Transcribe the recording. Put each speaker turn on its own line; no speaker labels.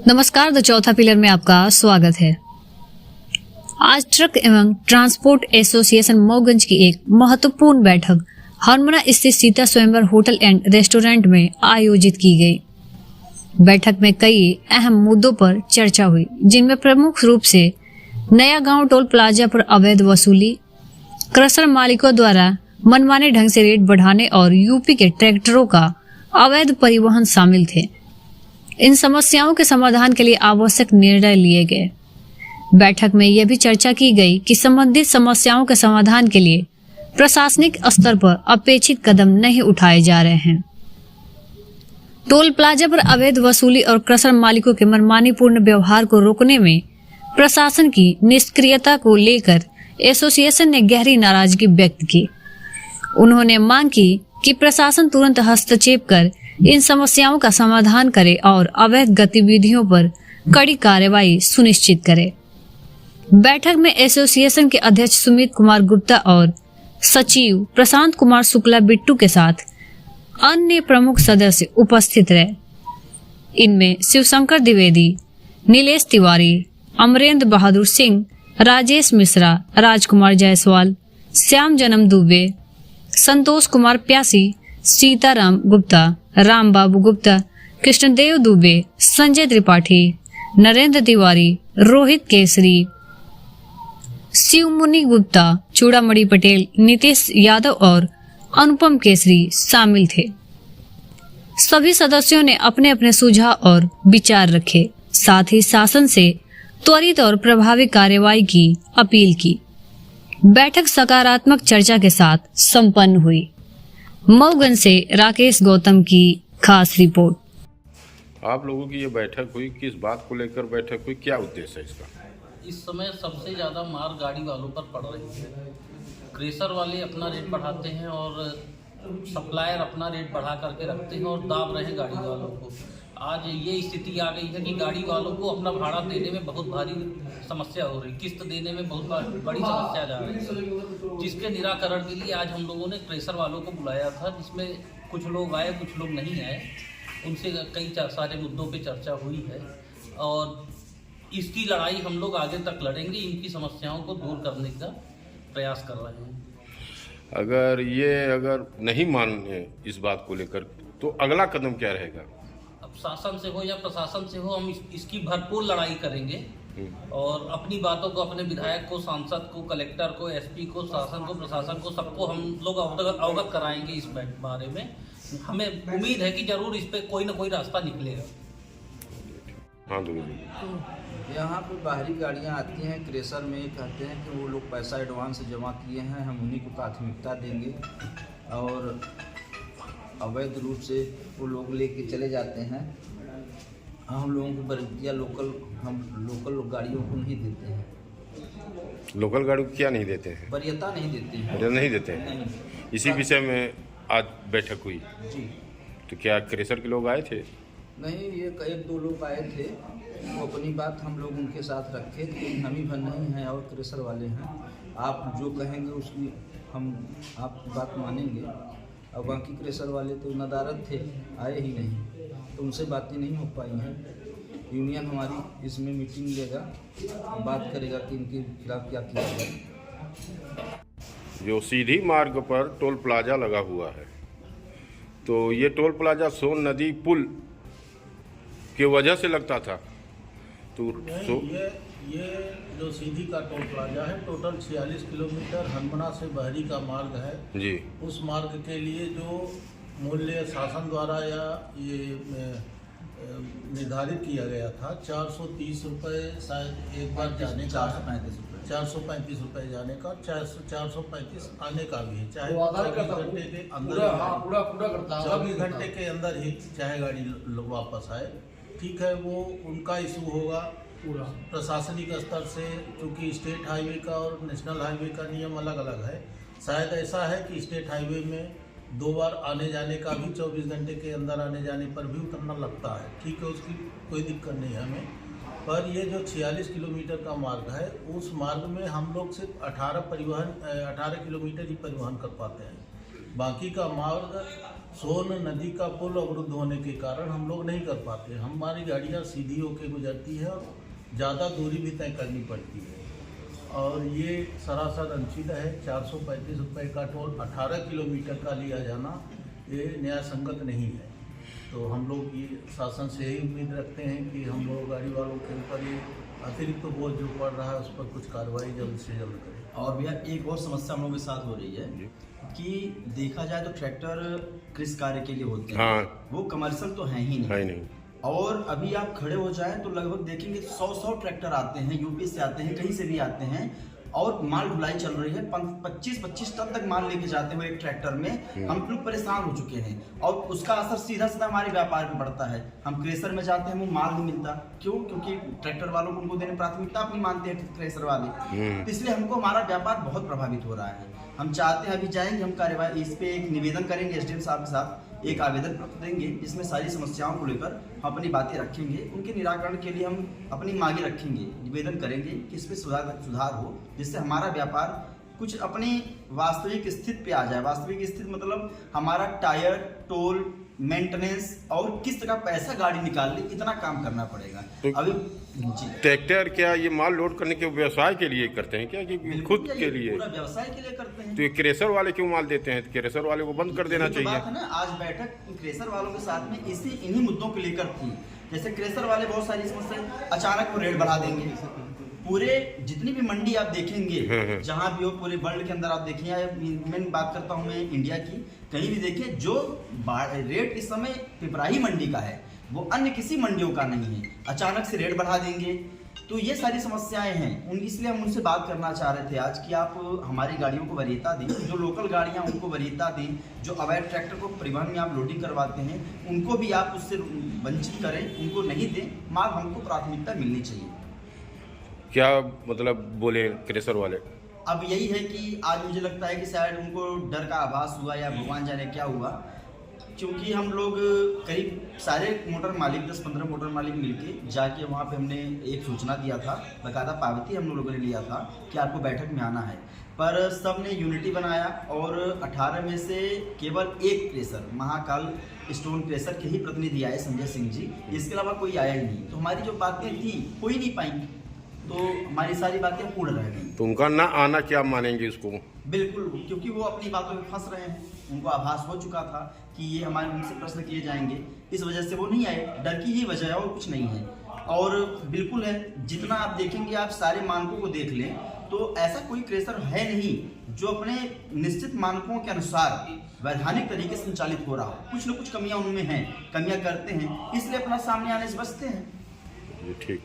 नमस्कार, द चौथा पिलर में आपका स्वागत है। आज ट्रक एवं ट्रांसपोर्ट एसोसिएशन मऊगंज की एक महत्वपूर्ण बैठक हरमना स्थित सीता स्वयंवर होटल एंड रेस्टोरेंट में आयोजित की गई। बैठक में कई अहम मुद्दों पर चर्चा हुई, जिनमें प्रमुख रूप से नया गांव टोल प्लाजा पर अवैध वसूली, क्रशर मालिकों द्वारा मनमाने ढंग से रेट बढ़ाने और यूपी के ट्रैक्टरों का अवैध परिवहन शामिल थे। इन समस्याओं के समाधान के लिए आवश्यक निर्णय लिए गए। बैठक में यह भी चर्चा की गई कि संबंधित समस्याओं के समाधान के लिए प्रशासनिक स्तर पर अपेक्षित कदम नहीं उठाए जा रहे हैं। टोल प्लाजा पर अवैध वसूली और क्रशर मालिकों के मनमानीपूर्ण व्यवहार को रोकने में प्रशासन की निष्क्रियता को लेकर एसोसिएशन ने गहरी नाराजगी व्यक्त की। उन्होंने मांग की कि प्रशासन तुरंत हस्तक्षेप कर इन समस्याओं का समाधान करे और अवैध गतिविधियों पर कड़ी कार्रवाई सुनिश्चित करे। बैठक में एसोसिएशन के अध्यक्ष सुमित कुमार गुप्ता और सचिव प्रशांत कुमार शुक्ला बिट्टू के साथ अन्य प्रमुख सदस्य उपस्थित रहे। इनमें शिवशंकर द्विवेदी, नीलेश तिवारी, अमरेंद्र बहादुर सिंह, राजेश मिश्रा, राजकुमार जायसवाल, श्याम जन्म दुबे, संतोष कुमार प्यासी, सीताराम गुप्ता, राम बाबू गुप्ता, कृष्णदेव दुबे, संजय त्रिपाठी, नरेंद्र तिवारी, रोहित केसरी, शिवमुनि गुप्ता, चूड़ामणि पटेल, नीतीश यादव और अनुपम केसरी शामिल थे। सभी सदस्यों ने अपने अपने सुझाव और विचार रखे, साथ ही शासन से त्वरित और प्रभावी कार्रवाई की अपील की। बैठक सकारात्मक चर्चा के साथ संपन्न हुई। मऊगंज से राकेश गौतम की खास रिपोर्ट।
आप लोगों की ये बैठक हुई, किस बात को लेकर बैठक हुई, क्या उद्देश्य है इसका?
इस समय सबसे ज़्यादा मार गाड़ी वालों पर पड़ रही है। क्रेशर वाले अपना रेट बढ़ाते हैं और सप्लायर अपना रेट बढ़ा करके रखते हैं और दाब रहे हैं गाड़ी वालों को। आज ये स्थिति आ गई है कि गाड़ी वालों को अपना भाड़ा देने में बहुत भारी समस्या हो रही, किस्त देने में बहुत बड़ी समस्या जा रही है, जिसके निराकरण के लिए आज हम लोगों ने क्रेशर वालों को बुलाया था, जिसमें कुछ लोग आए, कुछ लोग नहीं आए। उनसे कई सारे मुद्दों पे चर्चा हुई है और इसकी लड़ाई हम लोग आगे तक लड़ेंगे। इनकी समस्याओं को दूर करने का प्रयास कर रहे हैं।
अगर नहीं माने इस बात को लेकर तो अगला कदम क्या रहेगा?
अब शासन से हो या प्रशासन से हो, हम इसकी भरपूर लड़ाई करेंगे और अपनी बातों को अपने विधायक को, सांसद को, कलेक्टर को, एसपी को, शासन को, प्रशासन को, सबको हम लोग अवगत कराएंगे इस बारे में। हमें उम्मीद है कि जरूर इस पे कोई ना कोई रास्ता निकलेगा।
हाँ,
तो यहाँ पे बाहरी गाड़ियाँ आती हैं क्रेशर में, कहते हैं कि वो लोग पैसा एडवांस जमा किए हैं, हम उन्हीं को प्राथमिकता देंगे और अवैध रूप से वो लोग लेके चले जाते हैं। हम लोगों की वरीयता लोकल गाड़ियों को नहीं देते हैं।
लोकल गाड़ी को क्या नहीं देते हैं?
वरीयता नहीं देते हैं।
नहीं देते हैं।
नहीं।
इसी विषय में आज बैठक हुई
जी।
तो क्या क्रेशर के लोग आए थे?
नहीं, ये एक दो लोग आए थे, वो अपनी बात हम लोग उनके साथ रखे, लेकिन हम ही भर नहीं हैं और क्रेशर वाले हैं। आप जो कहेंगे उसकी हम आपकी बात मानेंगे। और बाकी क्रेशर वाले तो नदारत थे, आए ही नहीं, तो उनसे बातें नहीं हो पाई हैं। यूनियन हमारी इसमें मीटिंग लेगा, बात करेगा कि इनके खिलाफ क्या किया जाए।
जो सीधी मार्ग पर टोल प्लाजा लगा हुआ है, तो ये टोल प्लाजा सोन नदी पुल की वजह से लगता था तो
ये जो सीधी का टोल प्लाजा है, टोटल 46 किलोमीटर हरमना से बहरी का मार्ग है
जी।
उस मार्ग के लिए जो मूल्य शासन द्वारा या ये निर्धारित किया गया था, 430 रुपये शायद एक बार जाने का, 435 रुपये जाने का, 435 आने का भी है, चाहे 24 घंटे के अंदर, 24 घंटे के अंदर ही चाहे गाड़ी वापस आए। ठीक है, वो उनका इशू होगा प्रशासनिक स्तर से, क्योंकि स्टेट हाईवे का और नेशनल हाईवे का नियम अलग अलग है। शायद ऐसा है कि स्टेट हाईवे में 2 बार आने जाने का भी 24 घंटे के अंदर आने जाने पर भी उतरना लगता है। ठीक है, उसकी कोई दिक्कत नहीं है हमें। पर ये जो 46 किलोमीटर का मार्ग है, उस मार्ग में हम लोग सिर्फ 18 किलोमीटर ही परिवहन कर पाते हैं। बाकी का मार्ग सोन नदी का पुल अवरुद्ध होने के कारण हम लोग नहीं कर पाते। हमारी गाड़ियाँ सीधी होके गुजरती है और ज़्यादा दूरी भी तय करनी पड़ती है। और ये सरासर अंशीदा है। 435 रुपये का टोल 18 किलोमीटर का लिया जाना ये न्याय संगत नहीं है। तो हम लोग ये शासन से यही उम्मीद रखते हैं कि हम लोग गाड़ी वालों के ऊपर ये अतिरिक्त बोझ जो पड़ रहा है उस पर कुछ कार्रवाई जल्द से जल्द करें।
और भैया एक और समस्या हम लोगों के साथ हो रही है कि देखा जाए तो ट्रैक्टर कृषि कार्य के लिए होते हैं।
हाँ।
वो कमर्शियल तो है ही नहीं। और अभी आप खड़े हो जाएं तो लगभग देखेंगे 100 ट्रैक्टर आते हैं, यूपी से आते हैं, कहीं से भी आते हैं और माल ढुलाई चल रही है। 25 टन तक माल लेके जाते हुए एक ट्रैक्टर में हम लोग परेशान हो चुके हैं और उसका असर सीधा सीधा हमारे व्यापार पे पड़ता है। हम क्रेशर में जाते हैं, वो माल नहीं मिलता। क्यों? क्योंकि ट्रैक्टर वालों को उनको देने प्राथमिकता अपनी मानते हैं क्रेशर वाले। इसलिए हमको हमारा व्यापार बहुत प्रभावित हो रहा है। हम चाहते हैं, अभी जाएंगे हम कार्यवाही इस पे एक निवेदन करेंगे एसडीएम साहब के साथ, एक आवेदन पत्र देंगे जिसमें सारी समस्याओं को लेकर हम अपनी बातें रखेंगे। उनके निराकरण के लिए हम अपनी मांगे रखेंगे, निवेदन करेंगे कि इस पर सुधार हो, जिससे हमारा व्यापार कुछ अपनी वास्तविक स्थिति पे आ जाए। वास्तविक स्थिति मतलब हमारा टायर, टोल, मेंटेनेंस और किस्त का पैसा गाड़ी निकाल ले, इतना काम करना पड़ेगा।
तो
अभी जी
ट्रैक्टर क्या ये माल लोड करने के व्यवसाय के लिए करते हैं क्या, कि खुद के लिए?
पूरा व्यवसाय के लिए करते हैं।
तो ये क्रेशर वाले क्यों माल देते हैं? क्रेशर वाले को बंद कर देना
यही तो
चाहिए।
बात है ना, आज बैठक क्रेशर वालों के साथ में इन्हीं मुद्दों को लेकर थी। जैसे क्रेशर वाले बहुत सारी समस्या, अचानक वो रेट बढ़ा देंगे। पूरे जितनी भी मंडी आप देखेंगे, जहां भी हो पूरे वर्ल्ड के अंदर आप देखें, मैं बात करता हूं मैं इंडिया की, कहीं भी देखें जो रेट इस समय पिपराही मंडी का है वो अन्य किसी मंडियों का नहीं है। अचानक से रेट बढ़ा देंगे, तो ये सारी समस्याएं हैं। इसलिए हम उनसे बात करना चाह रहे थे आज कि आप हमारी गाड़ियों को वरीयता दें, जो लोकल गाड़ियां उनको वरीयता दें, जो अवैध ट्रैक्टर को परिवहन में आप लोडिंग करवाते हैं उनको भी आप उससे वंचित करें, उनको नहीं दें। माल हमको प्राथमिकता मिलनी चाहिए।
क्या मतलब बोले क्रेशर वाले?
अब यही है कि आज मुझे लगता है कि शायद उनको डर का आभास हुआ या भगवान जाने क्या हुआ, क्योंकि हम लोग करीब सारे मोटर मालिक 10-15 मोटर मालिक मिलके जाके वहाँ पे हमने एक सूचना दिया था, बाकायदा पावती हम लोगों ने लिया था कि आपको बैठक में आना है। पर सब ने यूनिटी बनाया और 18 में से केवल एक क्रेशर, महाकाल स्टोन क्रेशर के ही प्रतिनिधि आए, संजय सिंह जी, इसके अलावा कोई आया ही नहीं। तो हमारी जो बातें थी हो ही नहीं पाई, तो हमारी सारी बातें पूर्ण रह गई।
तो उनका ना आना क्या मानेंगे इसको?
बिल्कुल, क्योंकि वो अपनी बातों में फंस रहे हैं। उनको आभास हो चुका था कि ये हमारे उनसे प्रश्न किए जाएंगे, इस वजह से वो नहीं आए। डर की ही वजह है और कुछ नहीं है। और बिल्कुल है, जितना आप देखेंगे, आप सारे मानकों को देख लें तो ऐसा कोई क्रेशर है नहीं जो अपने निश्चित मानकों के अनुसार वैधानिक तरीके से संचालित हो रहा हो। कुछ न कुछ कमियां उनमें हैं, कमियां करते हैं, इसलिए अपना सामने आने से बचते हैं।
ठीक।